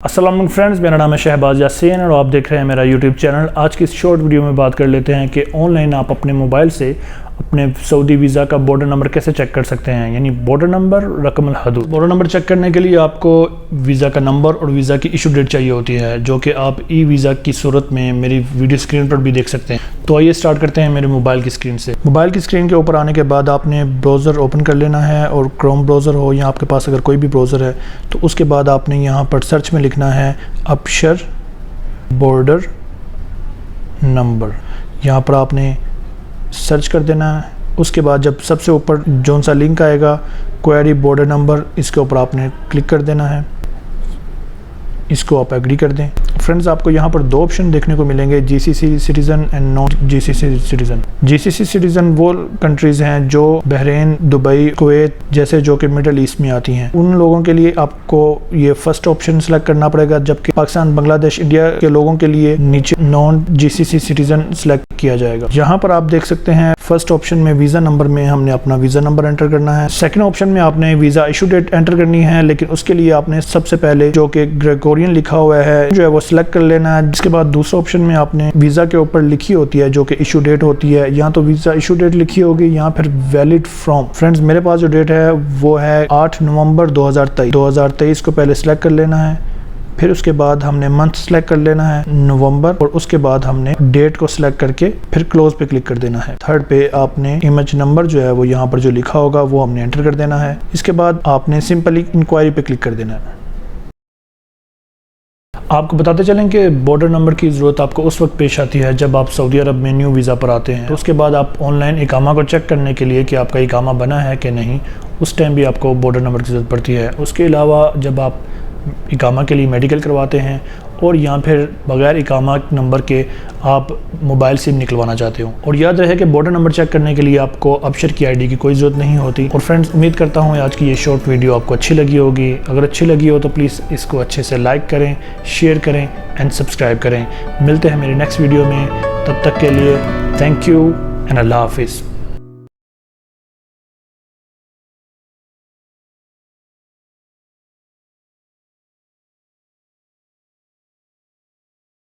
अस्सलाम वालेकुम फ्रेंड्स, मेरा नाम है शहबाज यासीन और आप देख रहे हैं मेरा यूट्यूब चैनल। आज की इस शॉर्ट वीडियो में बात कर लेते हैं कि ऑनलाइन आप अपने मोबाइल से अपने सऊदी वीज़ा का बॉर्डर नंबर कैसे चेक कर सकते हैं, यानी बॉर्डर नंबर रकम हदूद। बॉर्डर नंबर चेक करने के लिए आपको वीज़ा का नंबर और वीज़ा की इशू डेट चाहिए होती है, जो कि आप ई वीज़ा की सूरत में मेरी वीडियो स्क्रीन पर भी देख सकते हैं। तो आइए स्टार्ट करते हैं मेरे मोबाइल की स्क्रीन से। मोबाइल की स्क्रीन के ऊपर आने के बाद आपने ब्राउज़र ओपन कर लेना है, और क्रोम ब्राउज़र हो या आपके पास अगर कोई भी ब्राउज़र है तो उसके बाद आपने यहाँ पर सर्च में लिखना है अबशर बॉर्डर नंबर। यहाँ पर आपने सर्च कर देना है। उसके बाद जब सबसे ऊपर जोन सा लिंक आएगा क्वेरी बॉर्डर नंबर, इसके ऊपर आपने क्लिक कर देना है। इसको आप एग्री कर दें। फ्रेंड्स, आपको यहाँ पर दो ऑप्शन देखने को मिलेंगे, GCC citizen and non GCC citizen. GCC citizen वो कंट्रीज़ हैं जो बहरीन, दुबई, कुवैत जैसे जो कि मिडल ईस्ट में आती हैं। उन लोगों के लिए आपको ये फर्स्ट ऑप्शन सेलेक्ट करना पड़ेगा, जबकि पाकिस्तान, बांग्लादेश, इंडिया के लोगों के लिए नीचे नॉन जीसीसी सिटीज़न सेलेक्ट किया जाएगा। यहाँ पर आप देख सकते हैं फर्स्ट ऑप्शन में वीज़ा नंबर में हमने अपना वीज़ा नंबर एंटर करना है। सेकंड ऑप्शन में आपने वीज़ा इशू डेट एंटर करनी है, लेकिन उसके लिए आपने सबसे पहले जो कि ग्रेगोरियन लिखा हुआ है जो है वो सिलेक्ट कर लेना है। जिसके बाद दूसरे ऑप्शन में आपने वीज़ा के ऊपर लिखी होती है जो कि इशू डेट होती है, यहाँ तो वीज़ा इशू डेट लिखी होगी, यहाँ फिर वैलिड फ्रॉम। फ्रेंड्स, मेरे पास जो डेट है वो है 8 नवंबर 2023 को पहले सिलेक्ट कर लेना है। फिर उसके बाद हमने मंथ सेलेक्ट कर लेना है नवंबर, और उसके बाद हमने डेट को सिलेक्ट करके फिर क्लोज पे क्लिक कर देना है। थर्ड पे आपने इमेज नंबर जो है वो यहाँ पर जो लिखा होगा वो हमने एंटर कर देना है। इसके बाद आपने सिंपली इंक्वायरी पे क्लिक कर देना है। आपको बताते चलें कि बॉर्डर नंबर की ज़रूरत आपको उस वक्त पेश आती है जब आप सऊदी अरब में न्यू वीज़ा पर आते हैं। तो उसके बाद आप ऑनलाइन इकामा को चेक करने के लिए कि आपका इकामा बना है कि नहीं, उस टाइम भी आपको बॉर्डर नंबर की ज़रूरत पड़ती है। उसके अलावा जब आप इकामा के लिए मेडिकल करवाते हैं और या फिर बग़ैर इकामा नंबर के आप मोबाइल सिम निकलवाना चाहते हो। और याद रहे कि बॉर्डर नंबर चेक करने के लिए आपको अबशर की आईडी की कोई ज़रूरत नहीं होती। और फ्रेंड्स, उम्मीद करता हूँ आज की ये शॉर्ट वीडियो आपको अच्छी लगी होगी। अगर अच्छी लगी हो तो प्लीज़ इसको अच्छे से लाइक करें, शेयर करें एंड सब्सक्राइब करें। मिलते हैं मेरी नेक्स्ट वीडियो में, तब तक के लिए थैंक यू एंड अल्लाह हाफिज़।